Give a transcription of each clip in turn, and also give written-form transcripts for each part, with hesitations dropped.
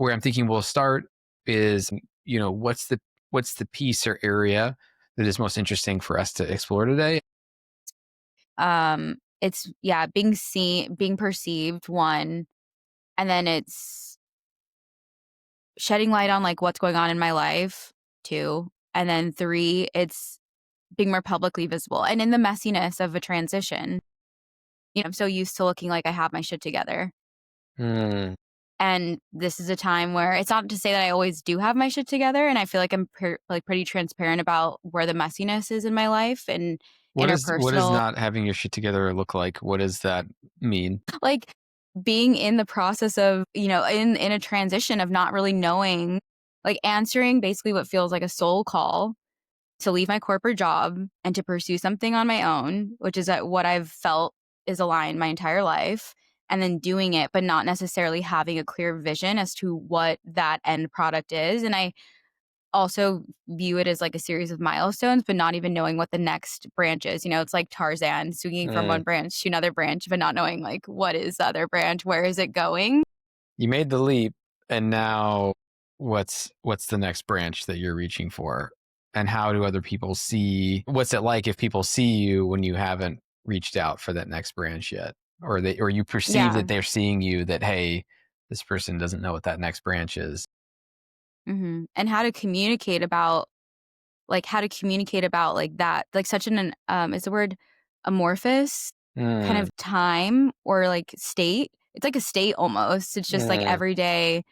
where I'm thinking we'll start is, what's the piece or area that is most interesting for us to explore today? It's being seen, being perceived, one, and then it's shedding light on like what's going on in my life, two, and then three, it's being more publicly visible and in the messiness of a transition. I'm so used to looking like I have my shit together. Hmm. And this is a time where it's not to say that I always do have my shit together, and I feel like I'm like pretty transparent about where the messiness is in my life and What does interpersonal. not having your shit together look like? What does that mean? Like being in the process of, in a transition of not really knowing, like answering basically what feels like a soul call to leave my corporate job and to pursue something on my own, which is what I've felt is aligned my entire life, and then doing it, but not necessarily having a clear vision as to what that end product is. And I also view it as like a series of milestones, but not even knowing what the next branch is. It's like Tarzan swinging from Mm. one branch to another branch, but not knowing like what is the other branch, where is it going? You made the leap, and now what's the next branch that you're reaching for? And how do other people see? What's it like if people see you when you haven't reached out for that next branch yet? Or you perceive Yeah. that they're seeing you, that hey, this person doesn't know what that next branch is. And how to communicate about like that, like such is the word amorphous kind Mm, of time or like state. It's like a state almost. It's just like mm. every day,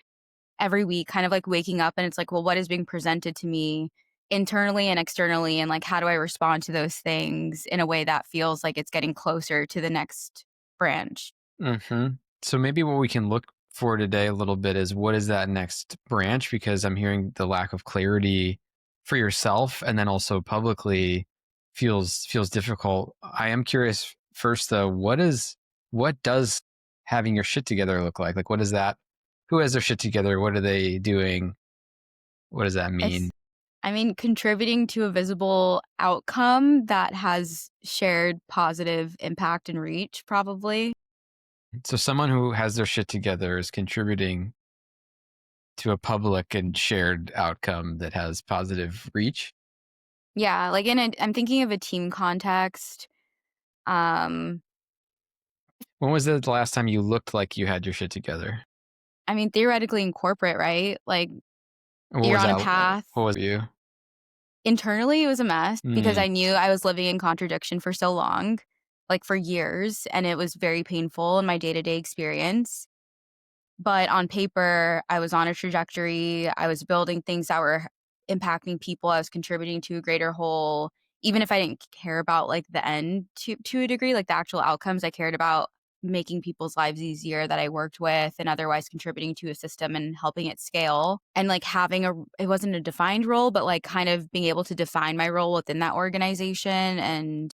every week, kind of like waking up and it's like, well, what is being presented to me internally and externally? And like, how do I respond to those things in a way that feels like it's getting closer to the next branch? Hmm. So maybe what we can look for today a little bit is what is that next branch? Because I'm hearing the lack of clarity for yourself and then also publicly feels difficult. I am curious first though, what does having your shit together look like? Like what is that? Who has their shit together? What are they doing? What does that mean? It's, I mean, contributing to a visible outcome that has shared positive impact and reach, probably. So someone who has their shit together is contributing to a public and shared outcome that has positive reach. Yeah, like I'm thinking of a team context. Um, When was the last time you looked like you had your shit together? I mean, theoretically in corporate, right? Like What you're was on a that? path. What was you? Internally, it was a mess because Mm, I knew I was living in contradiction for so long, like for years, and it was very painful in my day-to-day experience. But on paper, I was on a trajectory. I was building things that were impacting people. I was contributing to a greater whole. Even if I didn't care about like the end to a degree, like the actual outcomes, I cared about making people's lives easier that I worked with and otherwise contributing to a system and helping it scale. And like having it wasn't a defined role, but like kind of being able to define my role within that organization and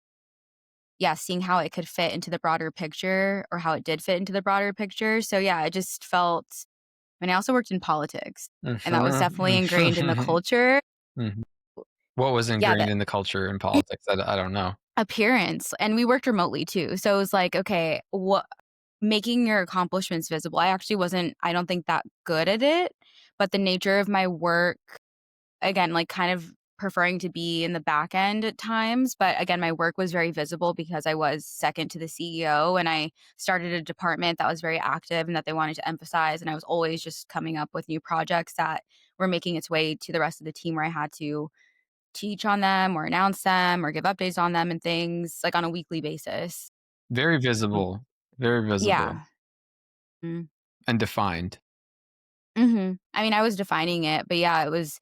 yeah, seeing how it could fit into the broader picture or how it did fit into the broader picture. So yeah, I just felt, I mean, I also worked in politics and that was definitely ingrained in the mhm, culture. mhm. What was Yeah, ingrained the in the culture and politics? I don't know. appearance. And we worked remotely too. So it was like, okay, what making your accomplishments visible. I don't think that good at it, but the nature of my work, again, like kind of preferring to be in the back end at times. But again, my work was very visible because I was second to the CEO and I started a department that was very active and that they wanted to emphasize. And I was always just coming up with new projects that were making its way to the rest of the team where I had to teach on them or announce them or give updates on them and things like on a weekly basis. Very Mm, visible, very visible yeah. Mm. and defined. I mean, I was defining it, but yeah, it was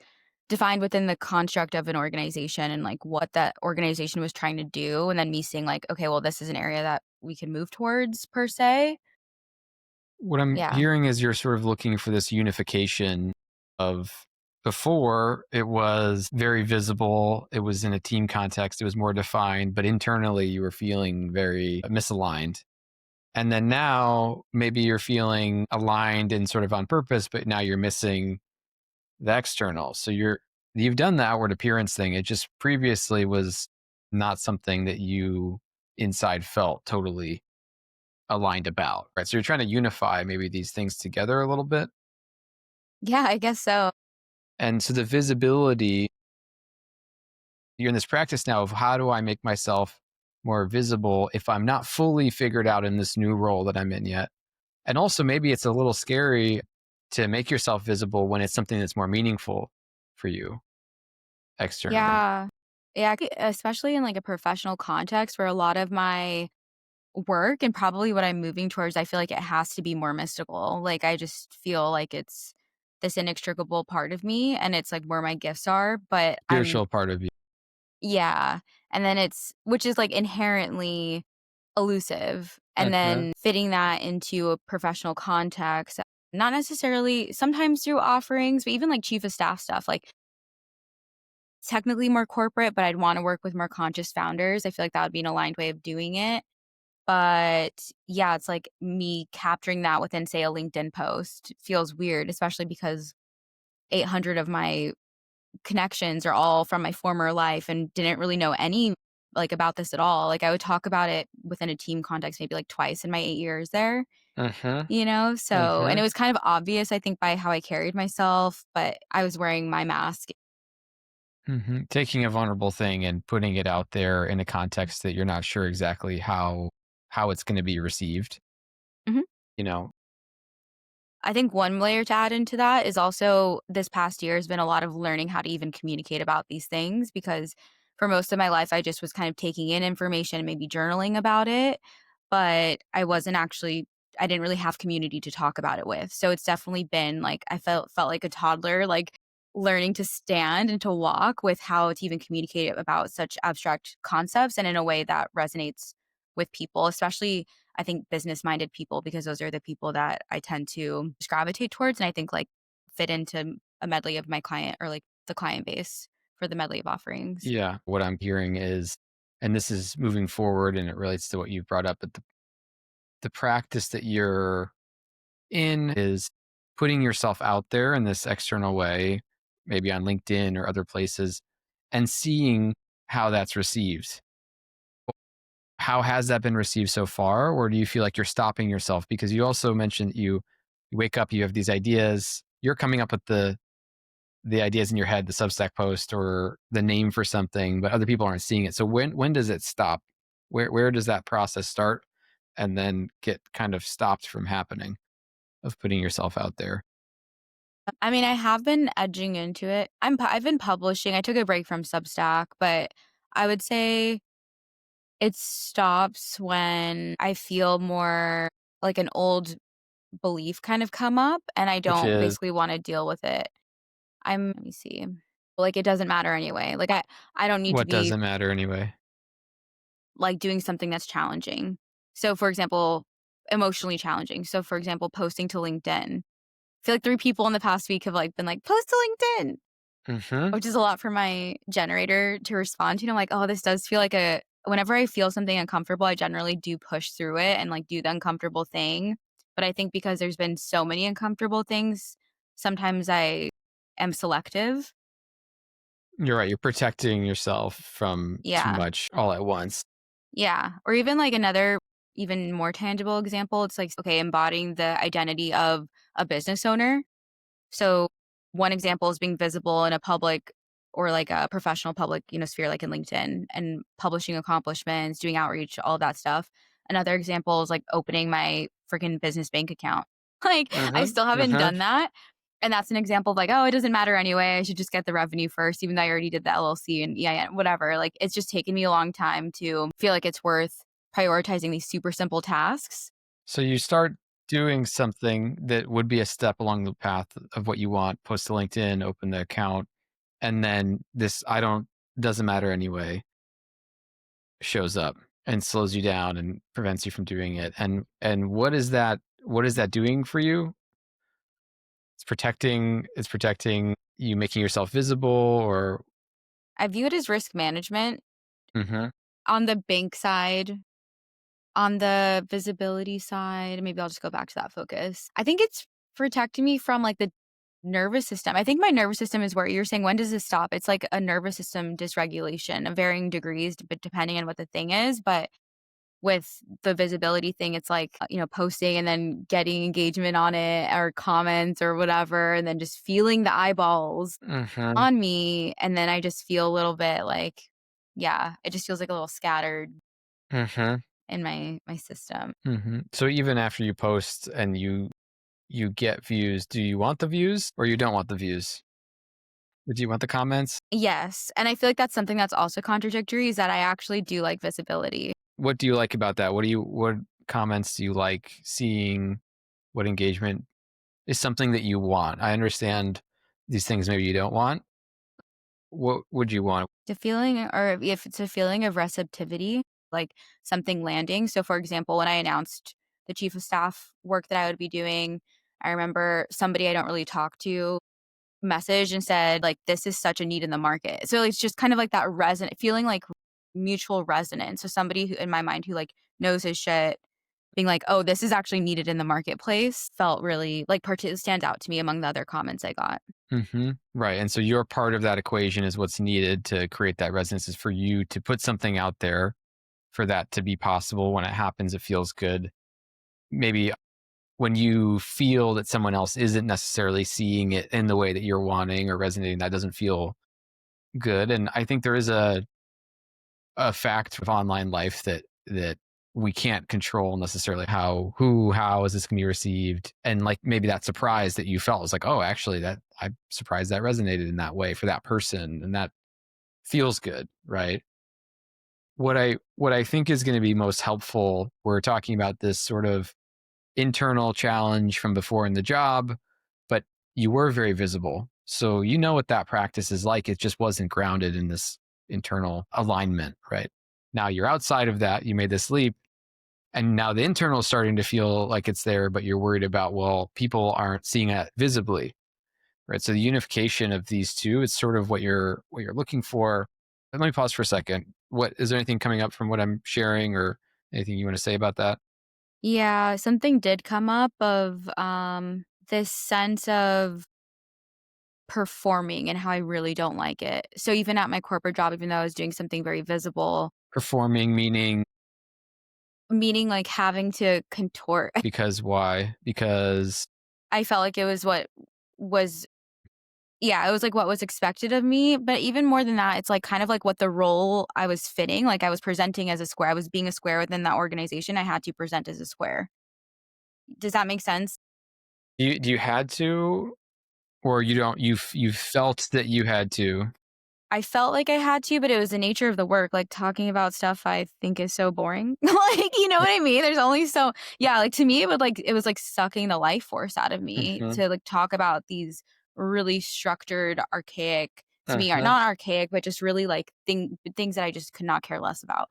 defined within the construct of an organization and like what that organization was trying to do. And then me seeing like, okay, well, this is an area that we can move towards per se. What I'm Yeah. hearing is you're sort of looking for this unification of before it was very visible, it was in a team context, it was more defined, but internally you were feeling very misaligned. And then now maybe you're feeling aligned and sort of on purpose, but now you're missing the external. So you've done the outward appearance thing. It just previously was not something that you inside felt totally aligned about, right? So you're trying to unify maybe these things together a little bit. Yeah, I guess so. And so the visibility, you're in this practice now of how do I make myself more visible if I'm not fully figured out in this new role that I'm in yet? And also, maybe it's a little scary to make yourself visible when it's something that's more meaningful for you externally. Yeah. Yeah, especially in like a professional context where a lot of my work and probably what I'm moving towards, I feel like it has to be more mystical. Like I just feel like it's this inextricable part of me and it's like where my gifts are, but I'm Spiritual part of you. yeah. And then it's which is like inherently elusive and Mhm, then fitting that into a professional context, not necessarily sometimes through offerings, but even like chief of staff stuff, like technically more corporate, but I'd want to work with more conscious founders. I feel like that would be an aligned way of doing it. But yeah, it's like me capturing that within, say, a LinkedIn post feels weird, especially because 800 of my connections are all from my former life and didn't really know any like about this at all. Like I would talk about it within a team context maybe like twice in my 8 years there, mhm, you know? So, and it mhm, was kind of obvious, I think, by how I carried myself, but I was wearing my mask. mhm. Taking a vulnerable thing and putting it out there in a context that you're not sure exactly how it's gonna be received, Mhm. you know? I think one layer to add into that is also this past year has been a lot of learning how to even communicate about these things because for most of my life, I just was kind of taking in information and maybe journaling about it, but I didn't really have community to talk about it with. So it's definitely been like, felt like a toddler, like learning to stand and to walk with how to even communicate about such abstract concepts and in a way that resonates with people, especially I think business minded people because those are the people that I tend to just gravitate towards and I think like fit into a medley of my client or like the client base for the medley of offerings. Yeah. What I'm hearing is, and this is moving forward and it relates to what you brought up, but the practice that you're in is putting yourself out there in this external way, maybe on LinkedIn or other places, and seeing how that's received. How has that been received so far? Or do you feel like you're stopping yourself? Because you also mentioned you wake up, you have these ideas, you're coming up with the ideas in your head, the Substack post or the name for something, but other people aren't seeing it. So when does it stop? Where does that process start and then get kind of stopped from happening of putting yourself out there? I mean, I have been edging into it. I've been publishing. I took a break from Substack, but I would say it stops when I feel more like an old belief kind of come up and I Which don't is basically want to deal with it. Let me see. Like it doesn't matter anyway. Like I don't need to what be doesn't matter anyway. like doing something that's challenging. So for example, emotionally challenging. So for example, posting to LinkedIn. I feel like 3 people in the past week have like been like, post to LinkedIn, Mhm. which is a lot for my generator to respond to. And I'm like, oh, this does feel like whenever I feel something uncomfortable, I generally do push through it and like do the uncomfortable thing. But I think because there's been so many uncomfortable things, sometimes I am selective. You're right, you're protecting yourself from too Yeah. much all at once. Yeah. Or even like another, even more tangible example, it's like, okay, embodying the identity of a business owner. So one example is being visible in a public or like a professional public, sphere like in LinkedIn and publishing accomplishments, doing outreach, all that stuff. Another example is like opening my freaking business bank account. Like I Mhm, still haven't mhm. done that. And that's an example of like, oh, it doesn't matter anyway. I should just get the revenue first, even though I already did the LLC and EIN, whatever. Like it's just taken me a long time to feel like it's worth prioritizing these super simple tasks. So you start doing something that would be a step along the path of what you want, post to LinkedIn, open the account, and then this I don't doesn't matter anyway shows up and slows you down and prevents you from doing it. And what is that doing for you? It's protecting you, making yourself visible or I view it as risk management mhm. on the bank side. On the visibility side, maybe I'll just go back to that focus. I think it's protecting me from like the nervous system. I think my nervous system is where you're saying, when does this stop? It's like a nervous system dysregulation of varying degrees, but depending on what the thing is. But with the visibility thing, it's like, posting and then getting engagement on it or comments or whatever, and then just feeling the eyeballs Mhm. on me. And then I just feel a little bit like, yeah, it just feels like a little scattered Mhm. in my system. Mhm. So even after you post and you get views, do you want the views or you don't want the views? Do you want the comments? Yes. And I feel like that's something that's also contradictory is that I actually do like visibility. What do you like about that? What comments do you like seeing? What engagement is something that you want? I understand these things maybe you don't want. What would you want? The feeling, or if it's a feeling of receptivity, like something landing. So, for example, when I announced the chief of staff work that I would be doing, I remember somebody I don't really talk to messaged and said, like, this is such a need in the market. So it's just kind of like that resonant feeling, like mutual resonance. So somebody who, in my mind, who like knows his shit, being like, oh, this is actually needed in the marketplace, felt really like stands out to me among the other comments I got. Right. And so your part of that equation is what's needed to create that resonance is for you to put something out there for that to be possible. When it happens, it feels good. Maybe when you feel that someone else isn't necessarily seeing it in the way that you're wanting or resonating, that doesn't feel good. And I think there is a fact of online life that we can't control necessarily how is this going to be received, and like maybe that surprise that you felt was like, oh, actually, that I'm surprised that resonated in that way for that person, and that feels good, right? What I think is going to be most helpful, we're talking about this sort of internal challenge from before in the job, but you were very visible. So you know what that practice is like. It just wasn't grounded in this internal alignment, right? Now you're outside of that, you made this leap, and now the internal is starting to feel like it's there, but you're worried about, well, people aren't seeing it visibly, right? So the unification of these two is sort of what you're looking for. And let me pause for a second. What is there anything coming up from what I'm sharing or anything you want to say about that? Yeah, something did come up of this sense of performing and how I really don't like it. So even at my corporate job, even though I was doing something very visible, Performing meaning meaning like having to contort, because why? Because I felt like it was what was, yeah, it was like what was expected of me. But even more than that, it's like kind of like what the role I was fitting. Like I was presenting as a square. I was being a square within that organization. I had to present as a square. Does that make sense? you had to, or you don't, you felt that you had to. I felt like I had to, but it was the nature of the work, like, talking about stuff I think is so boring. Like, you know what I mean? There's only so yeah, like, to me, it was like sucking the life force out of me Mhm, to, like, talk about these really structured, archaic to me, are mhm. not archaic, but just really, like, things that I just could not care less about.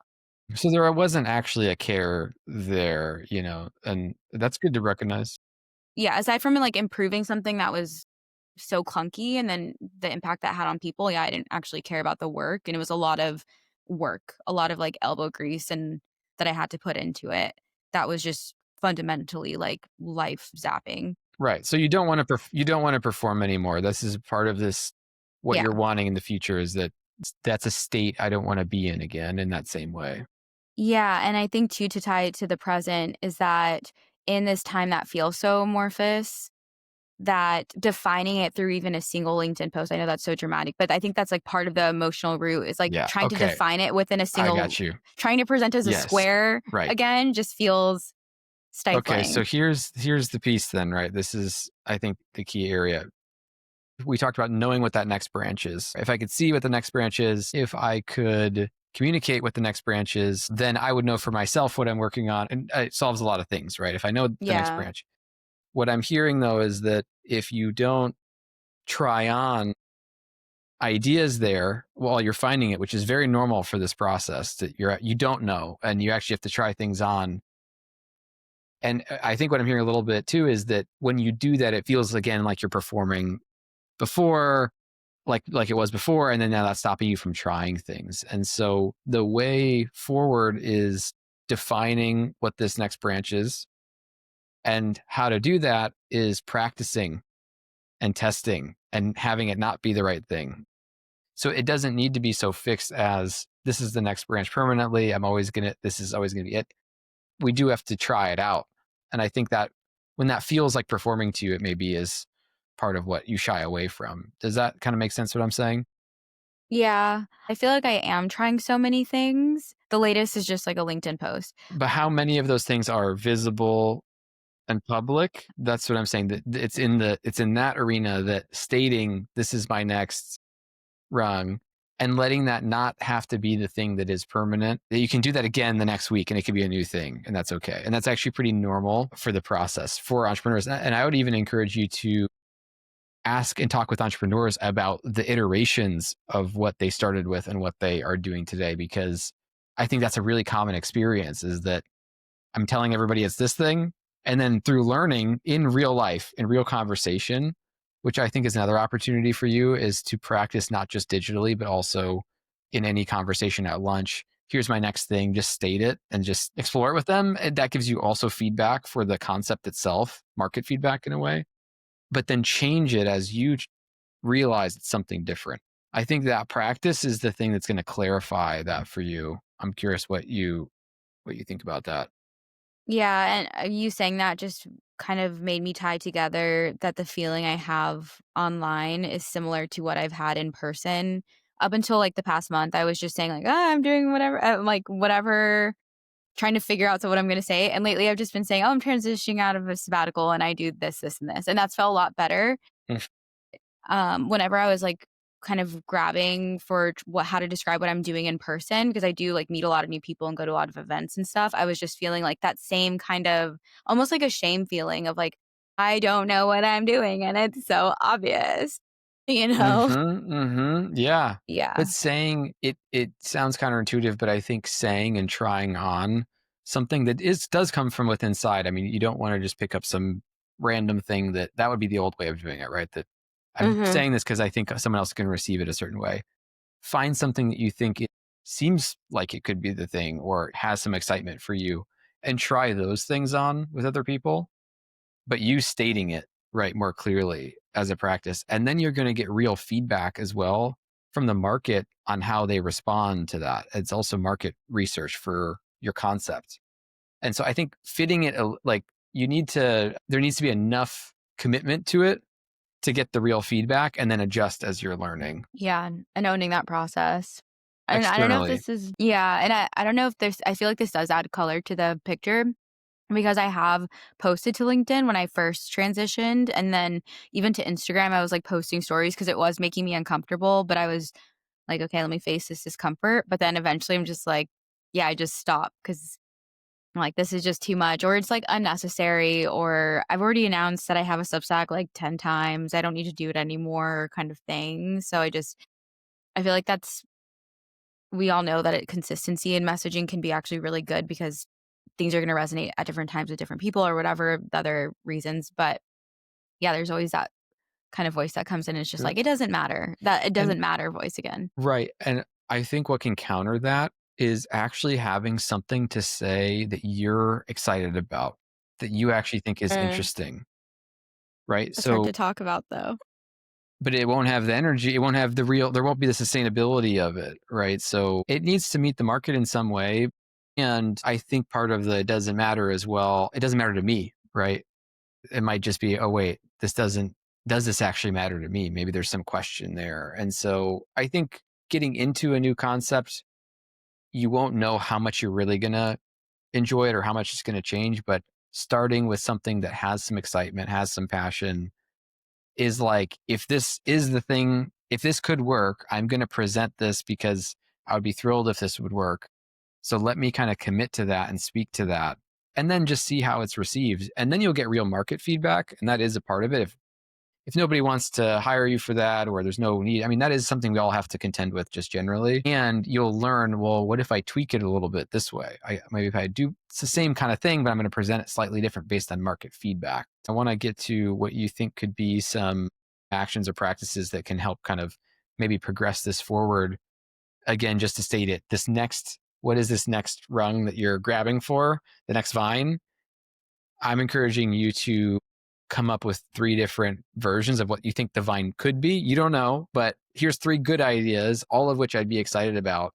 So there wasn't actually a care there, and that's good to recognize. Yeah, aside from, like, improving something that was so clunky and then the impact that had on people, yeah, I didn't actually care about the work, and it was a lot of work, a lot of, like, elbow grease and that I had to put into it. That was just fundamentally, like, life zapping. Right. So you don't want to perform anymore. This is part of this. What Yeah. you're wanting in the future is that's a state I don't want to be in again in that same way. Yeah, and I think too, to tie it to the present, is that in this time that feels so amorphous, that defining it through even a single LinkedIn post, I know that's so dramatic, but I think that's, like, part of the emotional root is, like, Yeah. trying to Okay. define it within a I single got you. trying to present as a Yes. square Right. again just feels Okay. So stifling. here's the piece then, right? This is, I think, the key area. We talked about knowing what that next branch is. If I could see what the next branch is, if I could communicate what the next branch is, then I would know for myself what I'm working on. And it solves a lot of things, right? If I know the next Yeah. branch. What I'm hearing though is that if you don't try on ideas there while you're finding it, which is very normal for this process, that you don't know and you actually have to try things on. And I think what I'm hearing a little bit too is that when you do that, it feels again like you're performing before, like it was before, and then now that's stopping you from trying things. And so the way forward is defining what this next branch is, and how to do that is practicing and testing and having it not be the right thing. So it doesn't need to be so fixed as this is the next branch permanently. This is always gonna be it. we do have to try it out. And I think that when that feels like performing to you, it maybe is part of what you shy away from. Does that kind of make sense what I'm saying? Yeah. I feel like I am trying so many things. The latest is just like a LinkedIn post. But how many of those things are visible and public? That's what I'm saying. That it's in that arena that stating this is my next rung and letting that not have to be the thing that is permanent. That you can do that again the next week and it could be a new thing and that's okay. And that's actually pretty normal for the process for entrepreneurs. And I would even encourage you to ask and talk with entrepreneurs about the iterations of what they started with and what they are doing today, because I think that's a really common experience is that I'm telling everybody it's this thing. And then through learning in real life, in real conversation, which I think is another opportunity for you, is to practice not just digitally, but also in any conversation at lunch. Here's my next thing, just state it and just explore it with them. And that gives you also feedback for the concept itself, market feedback in a way, but then change it as you realize it's something different. I think that practice is the thing that's going to clarify that for you. I'm curious what you think about that. Yeah, and you saying that just kind of made me tie together that the feeling I have online is similar to what I've had in person. Up until like the past month, I was just saying like, "Ah, I'm doing whatever, like whatever, trying to figure out what I'm going to say." And lately, I've just been saying, "Oh, I'm transitioning out of a sabbatical, and I do this, this, and this," and that's felt a lot better. Mm. Whenever I was like kind of grabbing for what how to describe what I'm doing in person, because I do like meet a lot of new people and go to a lot of events and stuff. I was just feeling like that same kind of almost like a shame feeling of like I don't know what I'm doing and it's so obvious, you know? Yeah. But Yeah. saying it sounds counterintuitive, but I think saying and trying on something that is does come from within inside. I mean, you don't want to just pick up some random thing that would be the old way of doing it, right? That I'm Mhm. saying this because I think someone else can receive it a certain way. Find something that you think it seems like it could be the thing or has some excitement for you and try those things on with other people, but you stating it right more clearly as a practice. And then you're going to get real feedback as well from the market on how they respond to that. It's also market research for your concept. And so I think fitting it like there needs to be enough commitment to it to get the real feedback and then adjust as you're learning Yeah, and owning that process. And I don't know if externally. this is yeah, and I don't know if there's I feel like this does add color to the picture because I have posted to LinkedIn when I first transitioned, and then even to Instagram, I was, like, posting stories because it was making me uncomfortable, but I was like, "Okay, let me face this discomfort," but then eventually I'm just like, yeah, I just stop because 'cause I'm like, "This is just too much," or it's, like, unnecessary, or I've already announced that I have a Substack, like, 10 times, I don't need to do it anymore kind of thing, so I feel like that's we all know that consistency in messaging can be actually really good because things are going to resonate at different times with different people or whatever the other reasons. But yeah, there's always that kind of voice that comes in. And it's just Sure. like, it doesn't matter that it And doesn't matter voice again. right. And I think what can counter that is actually having something to say that you're excited about, that you actually think is Mm. interesting. Right. It's hard So, to talk about though. but it won't have the energy. It won't have there won't be the sustainability of it. Right. So it needs to meet the market in some way. And I think part of the it doesn't matter as well. It doesn't matter to me. Right. It might just be, oh, wait, does this actually matter to me? Maybe there's some question there. And so I think getting into a new concept, you won't know how much you're really going to enjoy it or how much it's going to change. But starting with something that has some excitement, has some passion, is like, if this is the thing, if this could work, I'm going to present this because I would be thrilled if this would work. So let me kind of commit to that and speak to that and then just see how it's received. And then you'll get real market feedback. And that is a part of it. If nobody wants to hire you for that or there's no need, I mean, that is something we all have to contend with just generally. And you'll learn, well, what if I tweak it a little bit this way? Maybe if I do, it's the same kind of thing, but I'm going to present it slightly different based on market feedback. I want to get to what you think could be some actions or practices that can help kind of maybe progress this forward. Again, just to state it, what is this next rung that you're grabbing for? The next vine? I'm encouraging you to come up with 3 different versions of what you think the vine could be. You don't know, but here's 3 good ideas, all of which I'd be excited about.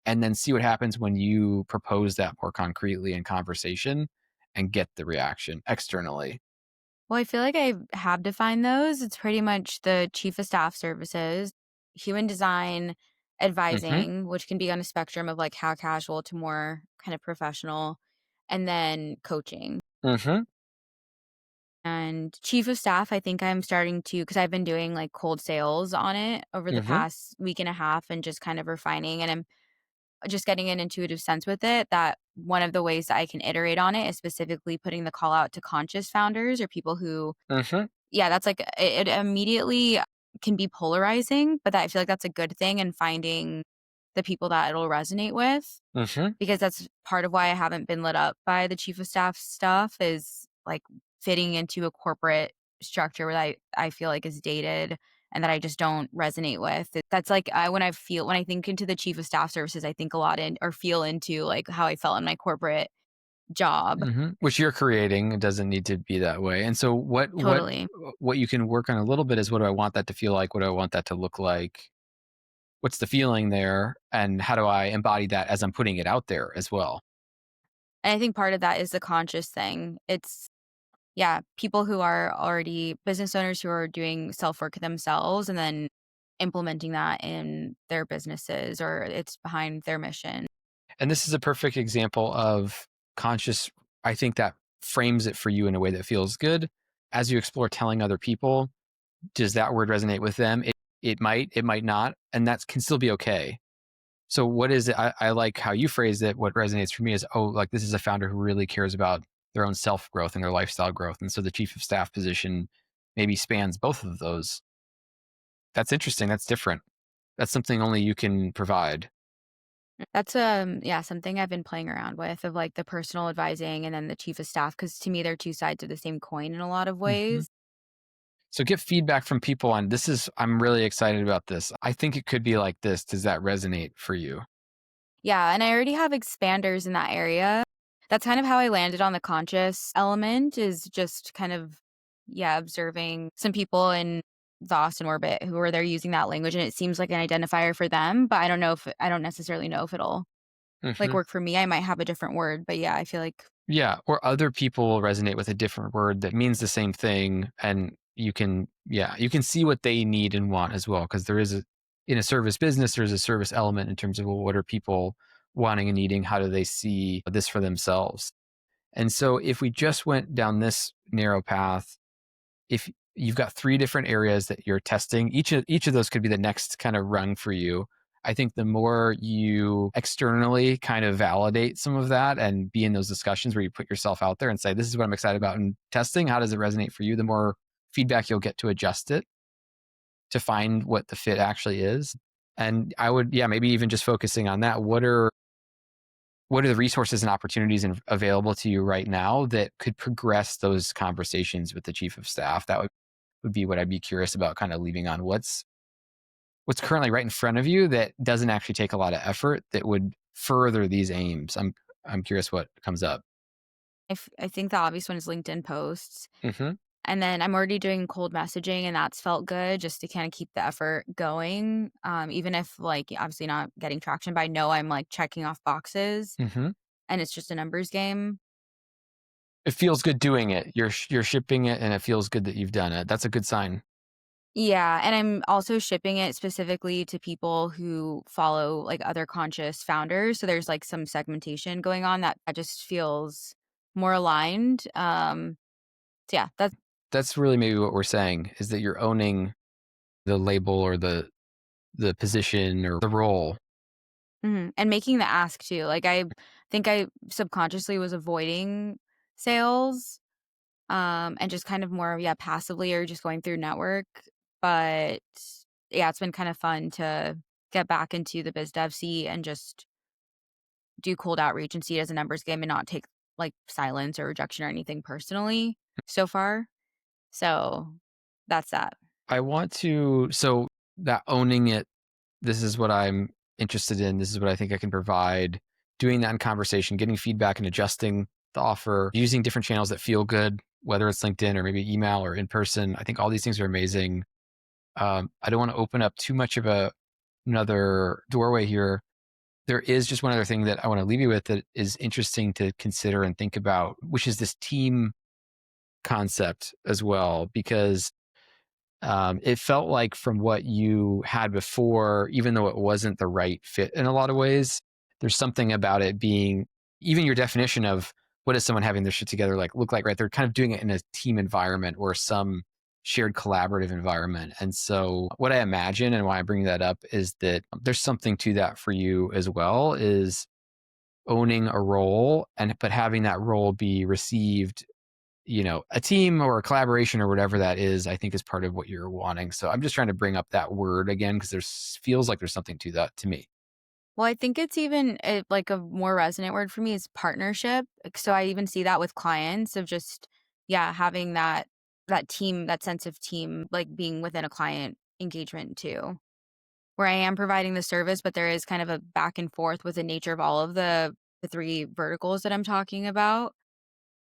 and then see what happens when you propose that more concretely in conversation and get the reaction externally. Well, I feel like I have defined those. It's pretty much the chief of staff services, human design, Mhm. advising, which can be on a spectrum of like how casual to more kind of professional, and then coaching. Mhm. And chief of staff, I think I'm starting to, because I've been doing like cold sales on it over the Mhm. past week and a half and just kind of refining. And I'm just getting an intuitive sense with it that one of the ways that I can iterate on it is specifically putting the call out to conscious founders or people who, Mhm. yeah, that's like it immediately can be polarizing, but that I feel like that's a good thing and finding the people that it'll resonate with, Mhm. because that's part of why I haven't been lit up by the chief of staff stuff is like fitting into a corporate structure that I feel like is dated and that I just don't resonate with. That's like when I think into the chief of staff services, I think a lot in or feel into like how I felt in my corporate job. Mhm. Which you're creating, it doesn't need to be that way. And so Totally. what you can work on a little bit is, what do I want that to feel like? What do I want that to look like? What's the feeling there? And how do I embody that as I'm putting it out there as well? And I think part of that is the conscious thing. It's yeah, people who are already business owners who are doing self work themselves and then implementing that in their businesses or it's behind their mission. And this is a perfect example of conscious. I think that frames it for you in a way that feels good. As you explore telling other people, does that word resonate with them? It might not, and that can still be okay. So what is it? I like how you phrased it. What resonates for me is, oh, like this is a founder who really cares about their own self growth and their lifestyle growth. And so the chief of staff position maybe spans both of those. That's interesting. That's different. That's something only you can provide. That's yeah, something I've been playing around with of like the personal advising and then the chief of staff because to me they're two sides of the same coin in a lot of Mhm. ways. So get feedback from people on this is, I'm really excited about this. I think it could be like this. Does that resonate for you? Yeah, and I already have expanders in that area. That's kind of how I landed on the conscious element is just kind of yeah, observing some people in the Austin orbit who are there using that language and it seems like an identifier for them, but I don't necessarily know if it'll like Hmm. work for me. I might have a different word, but yeah, I feel like Yeah. Or other people will resonate with a different word that means the same thing. And you can, yeah, you can see what they need and want as well. Cause there is in a service business, there's a service element in terms of, well, what are people wanting and needing? How do they see this for themselves? And so if we just went down this narrow path, if you've got three different areas that you're testing, each of those could be the next kind of rung for you. I think the more you externally kind of validate some of that and be in those discussions where you put yourself out there and say, this is what I'm excited about in testing. How does it resonate for you? The more feedback you'll get to adjust it to find what the fit actually is. And I would, yeah, maybe even just focusing on that. What are the resources and opportunities available to you right now that could progress those conversations with the chief of staff? That would be what I'd be curious about, kind of leaving on what's currently right in front of you that doesn't actually take a lot of effort that would further these aims. I'm curious what comes up. I think the obvious one is LinkedIn posts. Hmm. And then I'm already doing cold messaging and that's felt good just to kind of keep the effort going. Even if like obviously not getting traction, but I know I'm like checking off boxes Hmm. and it's just a numbers game. It feels good doing it. You're shipping it, and it feels good that you've done it. That's a good sign. Yeah, and I'm also shipping it specifically to people who follow like other conscious founders. So there's like some segmentation going on that just feels more aligned. So yeah, that's That's really maybe what we're saying, is that you're owning the label or the position or the role. mhm, and making the ask too. Like I think I subconsciously was avoiding sales and just kind of more yeah, passively or just going through network. But yeah, it's been kind of fun to get back into the biz dev seat and just do cold outreach and see it as a numbers game and not take like silence or rejection or anything personally so far. So that's that. I want to, so that owning it, this is what I'm interested in. This is what I think I can provide. Doing that in conversation, getting feedback and adjusting the offer, using different channels that feel good, whether it's LinkedIn or maybe email or in person. I think all these things are amazing. I don't want to open up too much of another doorway here, There is just one other thing that I want to leave you with that is interesting to consider and think about, which is this team concept as well, because it felt like from what you had before, even though it wasn't the right fit in a lot of ways, there's something about it being even your definition of what does someone having their shit together like look like, right? They're kind of doing it in a team environment or some shared collaborative environment. And so what I imagine and why I bring that up is that there's something to that for you as well, is owning a role and but having that role be received, a team or a collaboration or whatever that is, I think is part of what you're wanting. So I'm just trying to bring up that word again because there's feels like there's something to that to me. Well, I think it's even like a more resonant word for me is partnership. So I even see that with clients of just, yeah, having that team, that sense of team, like being within a client engagement too, where I am providing the service, but there is kind of a back and forth with the nature of all of the three verticals that I'm talking about,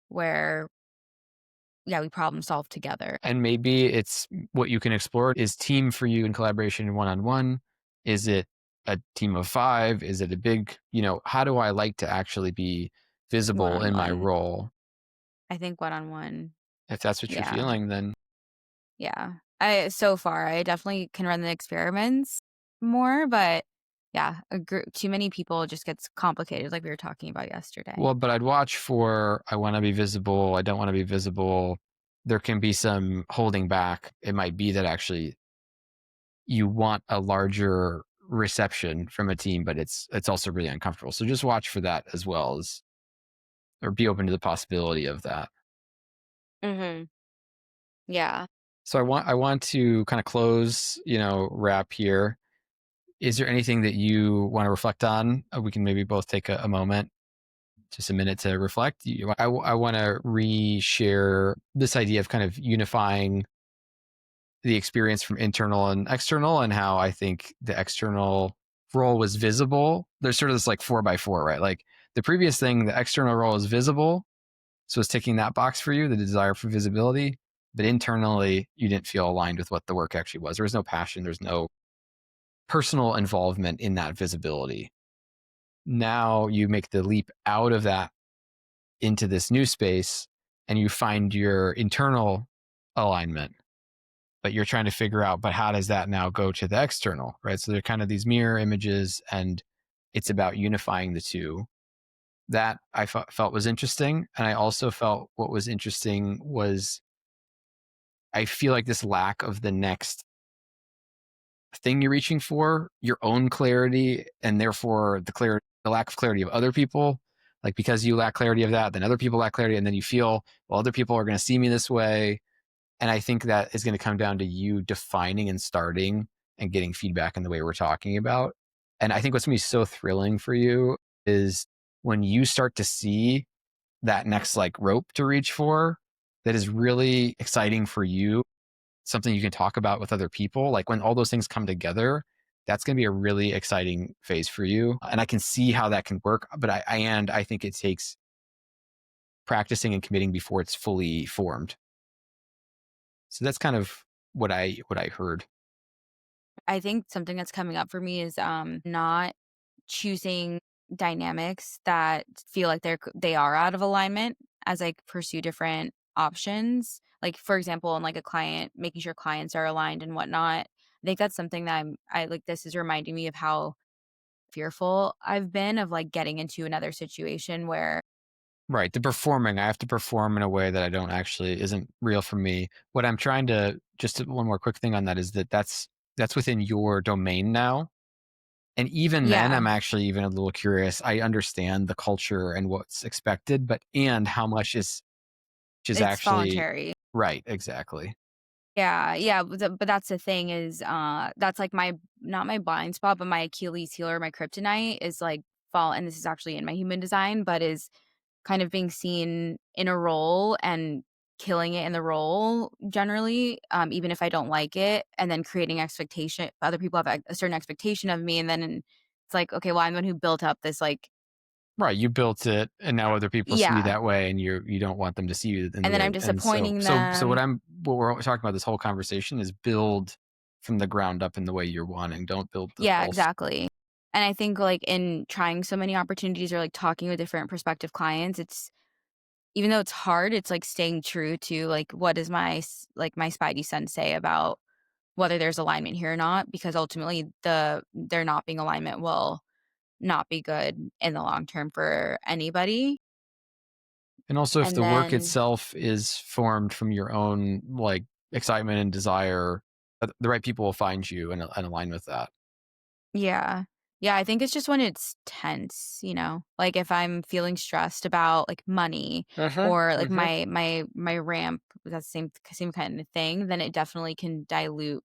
where yeah, we problem solve together. And maybe it's what you can explore is team for you in collaboration one on one. Is it a team of five? Is it a big, how do I like to actually be One visible on in my one. role? I think one on one. If that's what you're Yeah. feeling, then Yeah. I so far, I definitely can run the experiments more, but yeah, too many people just gets complicated like we were talking about yesterday. well, but I'd watch for I want to be visible, I don't want to be visible. There can be some holding back. It might be that actually you want a larger reception from a team, but it's also really uncomfortable. So just watch for that as well as or be open to the possibility of that. Mhm. Yeah. So I want to kind of close, wrap here. Is there anything that you want to reflect on? We can maybe both take a moment, just a minute to reflect. I want to reshare this idea of kind of unifying the experience from internal and external, and how I think the external role was visible. There's sort of this like 4x4, right? Like the previous thing, the external role is visible. So it's ticking that box for you, the desire for visibility. But internally, you didn't feel aligned with what the work actually was. There was no passion. There's no personal involvement in that visibility. Now you make the leap out of that into this new space and you find your internal alignment, but you're trying to figure out, but how does that now go to the external, right? So they're kind of these mirror images, and it's about unifying the two. That I felt was interesting. And I also felt what was interesting was I feel like this lack of the next thing you're reaching for, your own clarity, and therefore the lack of clarity of other people. Like because you lack clarity of that, then other people lack clarity, and then you feel, well, other people are going to see me this way. And I think that is going to come down to you defining and starting and getting feedback in the way we're talking about. And I think what's going to be so thrilling for you is when you start to see that next like rope to reach for that is really exciting for you, something you can talk about with other people. Like when all those things come together, that's going to be a really exciting phase for you. And I can see how that can work. But I think it takes practicing and committing before it's fully formed. So that's kind of what I heard. I think something that's coming up for me is not choosing dynamics that feel like they are out of alignment as I pursue different options. Like for example, in like a client, making sure clients are aligned and whatnot. I think that's something that I like. This is reminding me of how fearful I've been of like getting into another situation where Right. The performing, I have to perform in a way that I don't actually isn't real for me. What I'm trying to just one more quick thing on that is that's within your domain now. And even then, yeah, I'm actually even a little curious. I understand the culture and what's expected, but and how much is it's actually voluntary. right. Exactly. Yeah, yeah, but that's the thing is, that's like my not my blind spot, but my Achilles heel or my kryptonite is like fall, and this is actually in my human design, but is kind of being seen in a role and killing it in the role generally, even if I don't like it, and then creating expectation. Other people have a certain expectation of me, and then it's like, okay, well, I'm the one who built up this like, Right. You built it and now other people see you yeah, that way and you don't want them to see you in the and then way. I'm And so disappointing so them. what we're talking about this whole conversation is build from the ground up in the way you're wanting. Don't build the Yeah, false. exactly. And I think, like, in trying so many opportunities or, like, talking with different prospective clients, it's even though it's hard, it's, like, staying true to, like, what does my spidey sense say about whether there's alignment here or not, because ultimately there not being alignment will not be good in the long term for anybody. And also, if And the work then itself is formed from your own like excitement and desire, the right people will find you and align with that. yeah. Yeah, I think it's just when it's tense, you know? Like, if I'm feeling stressed about, like, money Mhm, or, like, mhm, my ramp, that same kind of thing, then it definitely can dilute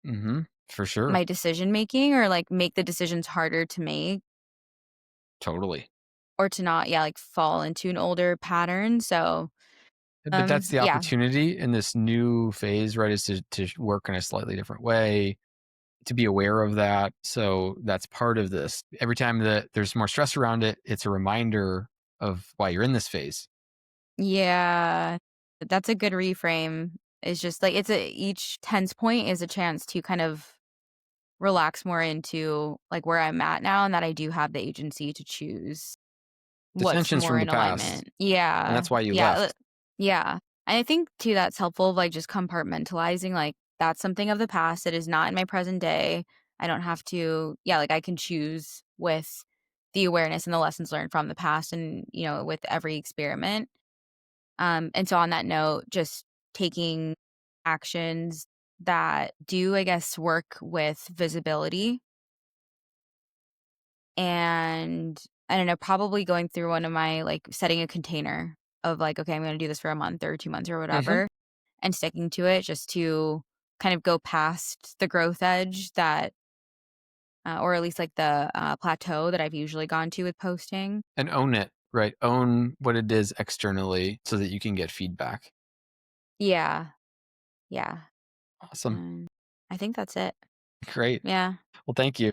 mhm. For sure. my decision making or, like, make the decisions harder to make Totally. or to not, yeah, like, fall into an older pattern, so, But that's the yeah. opportunity in this new phase, right? Is to work in a slightly different way, to be aware of that. So that's part of this. Every time that there's more stress around it, it's a reminder of why you're in this phase. Yeah. That's a good reframe. It's just, like, each tense point is a chance to kind of relax more into, like, where I'm at now and that I do have the agency to choose The what's tension's more from the in past, alignment. and Yeah. that's why you Yeah, left. yeah. And I think too that's helpful, like, just compartmentalizing, like, that's something of the past. It is not in my present day. I don't have to, yeah, like, I can choose with the awareness and the lessons learned from the past and, with every experiment. And so on that note, just taking actions that do, I guess, work with visibility and I don't know, probably going through one of my like setting a container of like, okay, I'm going to do this for a month or 2 months or Mhm. whatever and sticking to it just to kind of go past the growth edge that, or at least like the plateau that I've usually gone to with posting. And own it, right? Own what it is externally so that you can get feedback. Yeah. Yeah. Awesome. And I think that's it. Great. Yeah. Well, thank you.